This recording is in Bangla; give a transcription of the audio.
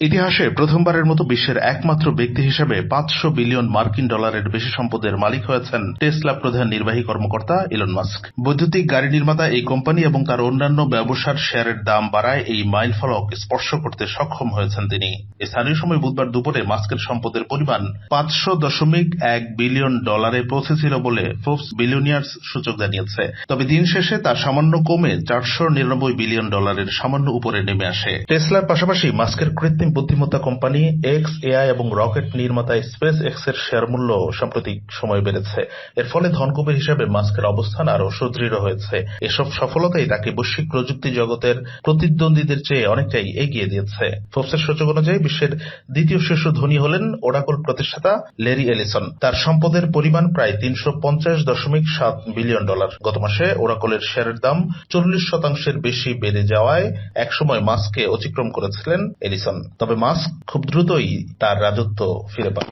ইতিহাসে প্রথমবারের মতো বিশ্বের একমাত্র ব্যক্তি হিসেবে ৫০০ বিলিয়ন মার্কিন ডলারের বেশি সম্পদের মালিক হয়েছেন টেসলা প্রধান নির্বাহী কর্মকর্তা ইলন মাস্ক। বৈদ্যুতিক গাড়ি নির্মাতা এই কোম্পানি এবং তার অন্যান্য ব্যবসার শেয়ারের দাম বাড়ায় এই মাইলফলক স্পর্শ করতে সক্ষম হয়েছেন তিনি। স্থানীয় সময় বুধবার দুপুরে মাস্কের সম্পদের পরিমাণ ৫০০.১ বিলিয়ন ডলারে পৌঁছেছিল বলে ফোর্বস বিলিয়নিয়ার্স সূচক জানিয়েছে। তবে দিন শেষে তা সামান্য কমে ৪৯৯ বিলিয়ন ডলারের সামান্য উপরে নেমে আসে। টেসলার পাশাপাশি মাস্কের কৃত্রিম বুদ্ধিমত্তা কোম্পানি এক্স এআই এবং রকেট নির্মাতা স্পেস এক্স এর শেয়ার মূল্য সাম্প্রতিক সময়ে বেড়েছে। এর ফলে ধনকুবের হিসেবে মাস্কের অবস্থান আরও সুদৃঢ় হয়েছে। এসব সফলতাই তাকে বৈশ্বিক প্রযুক্তি জগতের প্রতিদ্বন্দ্বীদের চেয়ে অনেকটাই এগিয়ে দিয়েছে। ফোর্বসের সূচক অনুযায়ী বিশ্বের দ্বিতীয় শীর্ষ ধনী হলেন ওরাকল প্রতিষ্ঠাতা ল্যারি এলিসন। তার সম্পদের পরিমাণ প্রায় ৩৫০.৭ বিলিয়ন ডলার। গত মাসে ওরাকলের শেয়ারের দাম ৪০% বেশি বেড়ে যাওয়ায় একসময় মাস্ককে অতিক্রম করেছিলেন এলিসন। তবে মাস্ক খুব দ্রুতই তার রাজত্ব ফিরে পান।